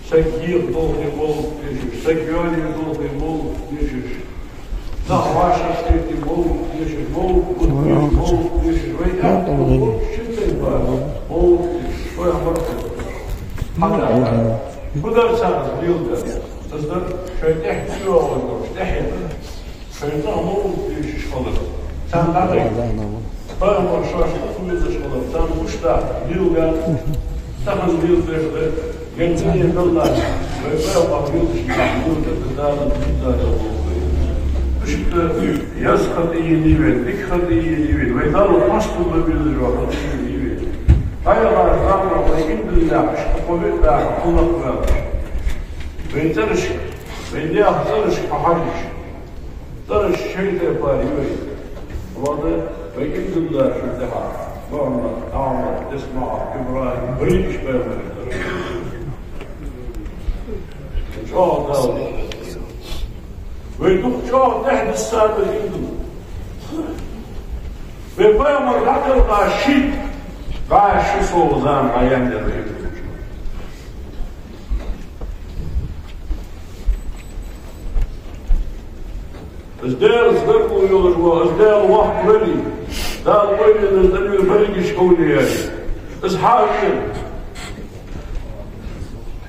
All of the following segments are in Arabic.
Sekir dolgi bol diyeceğiz, sekyoni dolgi bol diyeceğiz. Davaşa steti bol diyeceğiz, bol diyeceğiz. Ve ya bol şimdi var, bol diyeceğiz. Böyle hatta bu da sanız bildi. Sizler şöyle ehtiyor olurmuş, ehtiyor. Şöyle bol diyeceğiz kalır. Sen de böyle başlaştık diyeceğiz kalır. Sen uçta bildi. Sakın bildirdi. Gençliği yıllar ve böyle bakıyordu şimdi burada da da oldu. İşte yaz katı iyi ve dik katı iyi ve daha aslında bilir var iyi. Hayırlar zamanda indillah işte kuvvetler kulaklar. Ve tarış ve diye tarış ahadiş. Tarış şeyde yapar iyi. Vadı ve indillah şurada ha. Muhammed, Ahmet, İsmail, İbrahim, böyle iş beğenmedi. Çok da ve çok tehdi sahibi indim. Ve bayamar rakıl karşı karşı soğuzan ayakları. ازدال ازدال يلجوا ازدال واحد ولي ده الولي ازدال يفرق شكولي يعني اصحابي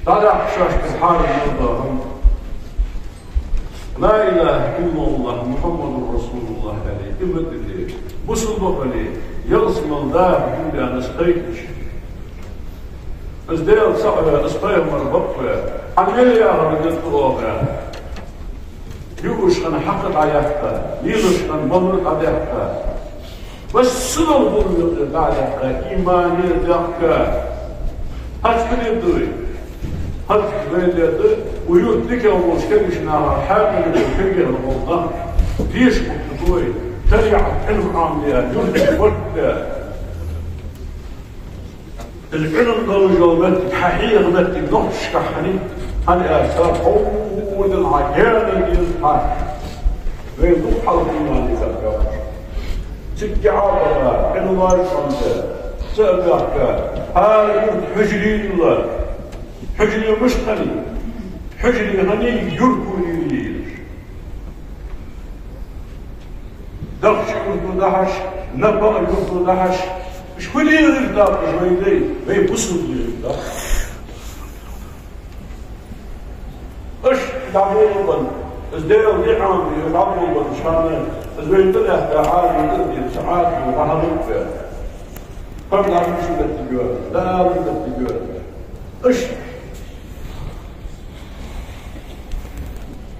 طلع شاش اصحابي الله لا اله الا الله محمد رسول الله عليه كلمة اللي بصل بقلي يغسم الله بيقول انا سقيتش ازدال اسقيم مربطة عملي يا رجل طلوع يوش كان حقق عياقة يلوش كان ممرق عياقة بس سنو ظلم عياقة إيماني عياقة هات كل يدوي هات كل يدوي ويوت لك ومش كمش نارا حاكم الفقر والله ليش مكتوي تريع الحلم عاملها يوت وقت العلم قالوا جوابات حقيقة غمتك نقش كحني هذه آثار حول العيان اللي يصحى ويضوح الإيمان لذلك تكعبها الله الحمد سأبعك هذا حجري الله حجري مشتري حجري هني يركو لي دخش يركو دهش نبأ يركو دهش مش كل يركو شوي ويبصوا لي اش دعوهم ازديروا نعم يلعبوا بالشان ازبين طلع تعال وتدي ساعات وظهروا فيها قبل عن شو التجار لا بد التجار اش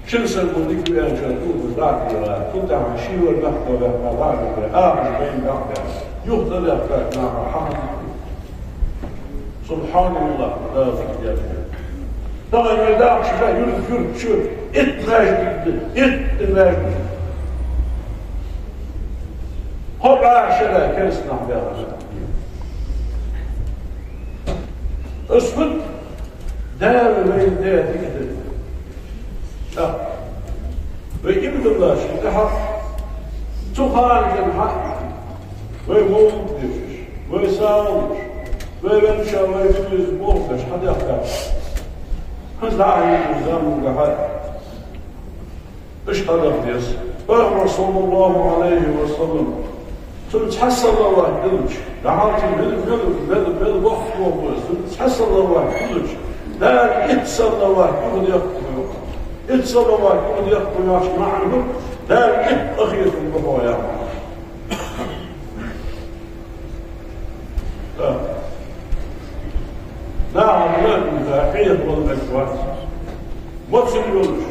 شو سنقول لك بأن شنقول ذاك كنت عم شيء والبحث والبحث بين بعض يخطر يحتاج مع حق سبحان الله لا تجار طبعا يدعك شفاء يرد شو اتماج هو عشرة كرسنا بها اسفل دار وين دار تقدر ويجيب الله شيء تحت تخارج الحق ويموتش ويساوش ويمشى ويجلس بوفش حد يحتاج هذا عين الزام الجحد ايش هذا الديس فهم رسول الله عليه وسلم تحصل الله واحد دلج دعوت بل وقت وبس تحصل الله واحد دلج لا اتصل الله واحد يقول يقتل اتصل الله واحد يقول يقتل عشان معه لا اخي في البقايا نعم لكن فاحية والمكوات مصر يولش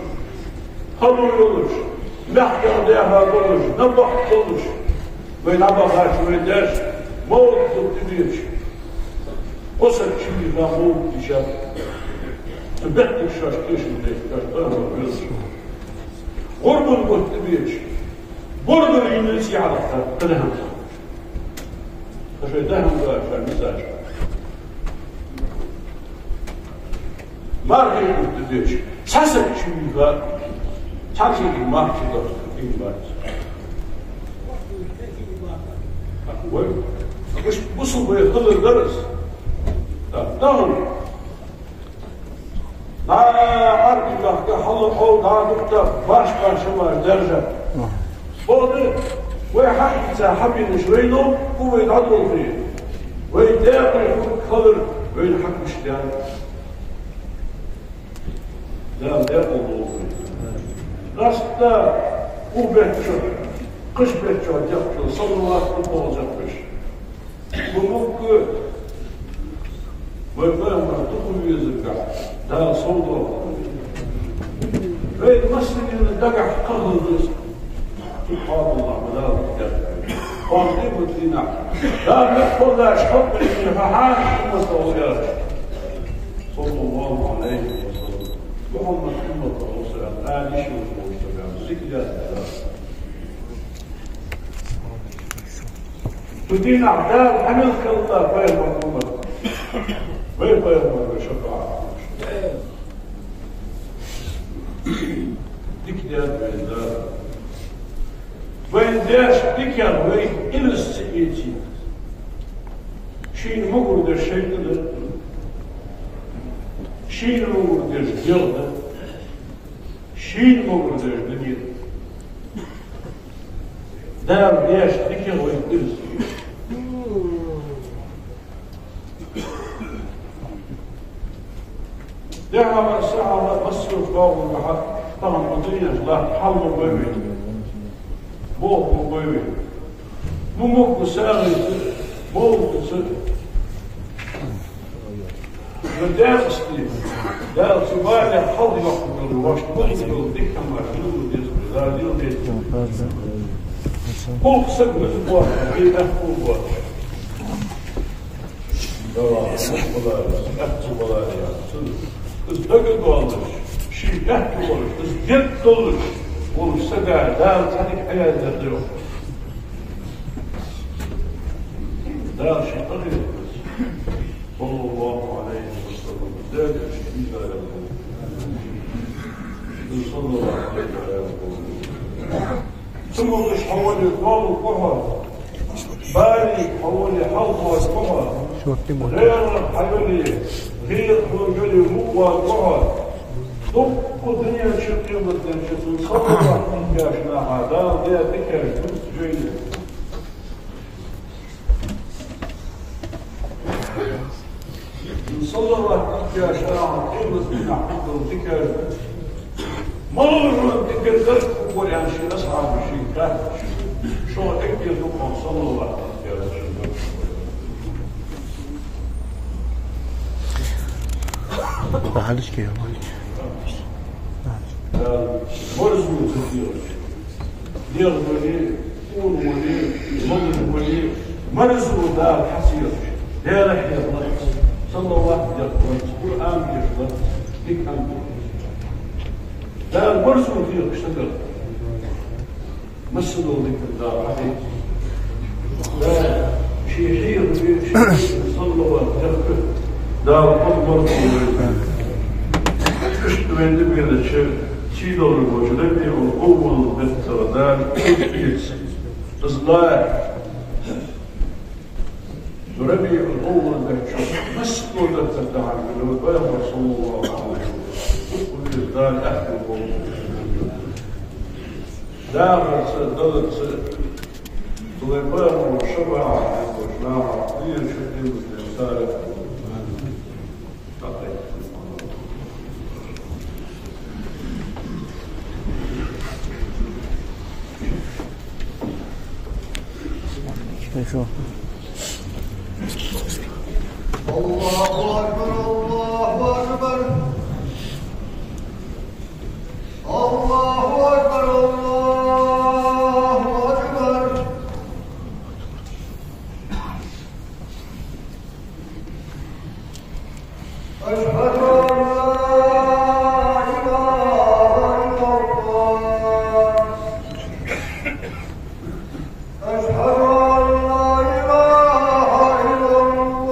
خلو يولش محكة عليها يولش نبح يولش وينبخاش ويداش موت تبتديش قصد شمي فاموت تشاف تبتك شاشتيش مديك تشتغل ويولش غرب المتبيش برد ينسي على التدهم فشي دهم فالمساج Marka diyor. Sasa şimdi var. Çarşıdaki markada var. Bu su böyle kılır deriz. Tamam. Arkadaşlar halı oldanıkta baş var derece. Bunu ve hakikaten habinin şöyle kuvvet adıl fiye. Ve değerli kalır böyle hakmış yani. Değerli olduğu Rastda bu betço, kış betço yaptı, sallallahu olacakmış. Bu mümkün. Ve ben tutum yüzüka, daha soldu. Ve mesleğini dagah kıldı. Subhanallah, ve la tükür. Kondib utina. La mekkolla şkot bilini fahan, ümmete oluyor. Sallallahu aleyhi ve sellem. Muhammed ümmete olsun, âli şuur olsun. Zikret تدين أعداء حمل كالله غير مطلوبة غير مطلوبة شفاعة ديك ديال بيزار وين داش ديكال وين إلس سيئتي شين مقر در شيطان شين مقر در جلد شين مقر در دنيا دار داش ديكال وين إلس دعوة الساعة مصر فوق المحط طبعا قضية لا حل بيبي بوق بيبي ممك ساغي بوق ساغي مدارستي لا سبالي حظ يحضر واش تقول ديك كما شنو ديس بلادي وديس بوق ساغي بوق كيف بوق Izdagı dolmuş, şiddet dolmuş, ızdiyet dolmuş. Olursa da daha tanik hayallerde yok. Daha şiddet ediyoruz. Sallallahu aleyhi ve sellem. Zâle şiddet aleyhi. Sallallahu aleyhi ve sellem. Sımılmış havali dolu kohar. Bari havali halka kohar. غير حيولي غير حيولي هو الوعد طب الدنيا شقي والدنيا شقي صلى الله عليه وسلم هذا يا ذكر كنت جيد صلى الله عليه وسلم قيمة من عقد الذكر مرة ذكر ذلك أول يعني شيء أصعب شيء شو أكثر دكتور صلى الله عليه وسلم معلش كده برزو تدير دير ولي قول ولي مضر ولي مرزو دار حسير دير حير صلى الله عليه وسلم قرآن يشتغل ديك أنت دار برزو تدير اشتغل مسلو ذيك الدار حديث دار شي حير صلى الله عليه وسلم دار قمر اشتغل بين الشيء شيء دور الوجود أول بالترداد إصلاح ربيع الأول بالشوف مسؤول التدعم بالوباء رسول الله عليه وسلم والإصدار أهل دار دولة طلبان وشبع وجناع عقلية شديد الإنسان شو الله أكبر الله أكبر الله أكبر الله أكبر أشهد أن لا إله إلا الله أشهد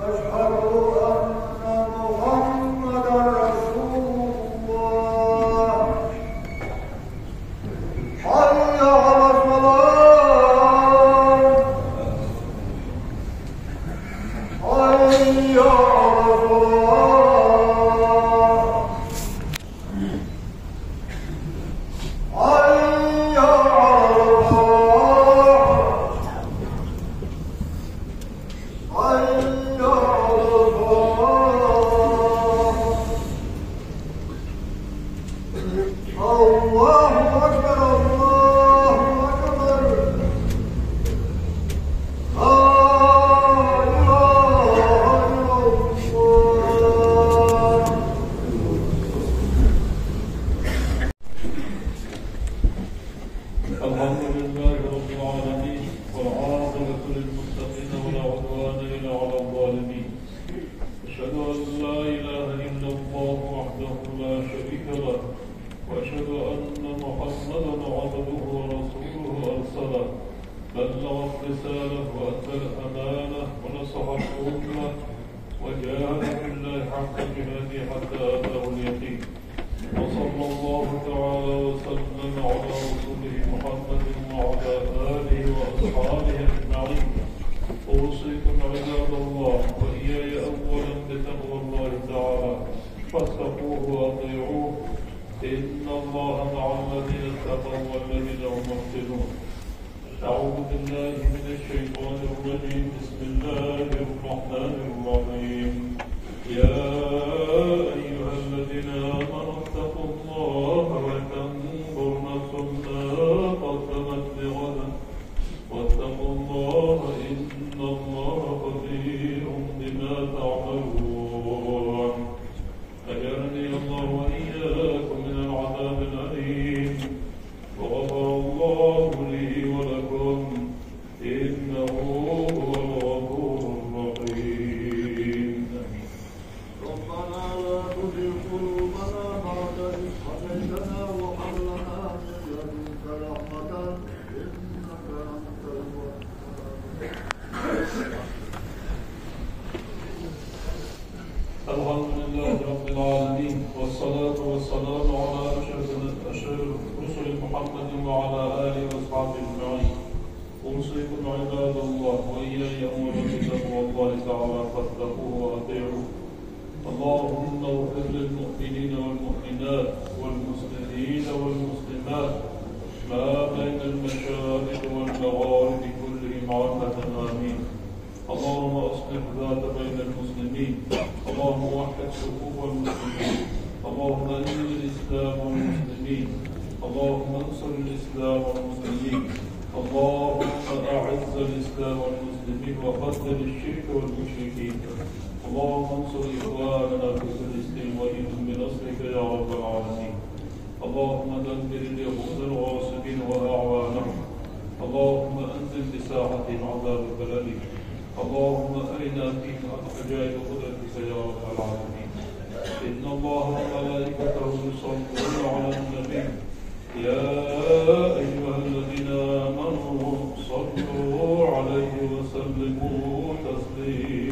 أشهد أن محمدا رسول الله أكبر الله أكبر لا إله إلا الله. الحمد لله رب العالمين والعاقبة للمتقين ولا عدوان إلا على الظالمين. أشهد أن لا إله إلا الله وحده لا شريك له وأشهد أن محمدا عبده ورسوله أرسله بلغ الرسالة وأدى الأمانة ونصح الأمة وجاهد في الله حق جهاده حتى أتاه اليقين. وصلى الله تعالى وسلم على رسوله محمد وعلى آله وأصحابه أجمعين. أوصيكم عباد الله وإياي أولا بتقوى الله تعالى فاتقوه وأطيعوه إن الله مع الذين اتقوا والذين هم محسنون. أعوذ بالله من الشيطان الرجيم. بسم الله الرحمن الرحيم. يا أيها الذين آمنوا اتقوا الله ولتنظر نفس ما قدمت لغد واتقوا الله إن الله خبير بما تعملون. أجرني الله وإياكم من العذاب الأليم وغفر الله لي ولكم إنه هو الغفور الرحيم. ربنا لا تزغ قلوبنا بعد إذ هديتنا وهب لنا من لدنك رحمة إنك أنت الوهاب. الحمد لله رب العالمين والصلاة والسلام على أشرف رسل محمد وعلى آله وأصحابه أجمعين. أوصيكم عباد الله وإياي أولا بتقوى الله تعالى فاتقوه وأطيعوه. اللهم اغفر للمؤمنين والمؤمنات والمسلمين والمسلمات ما بين المشارق والمغارب كلهم عامة آمين. اللهم أصلح ذات بين المسلمين. اللهم وحد صفوف المسلمين. اللهم انصر الإسلام والمسلمين. اللهم انصر الإسلام والمسلمين. اللهم أعز الإسلام والمسلمين وخذل الشرك والمشركين. اللهم انصر إخواننا في فلسطين وإنهم بنصرك يا رب العالمين. اللهم دمر اليهود الغاصبين وأعوانهم. اللهم أنزل بساحتهم عذاب بلدك. اللهم أرنا فيهم عجائب قدرتك يا رب العالمين. إن الله وملائكته يصلون على النبي يا أيها الذين آمنوا صلوا عليه وسلموا تسليما.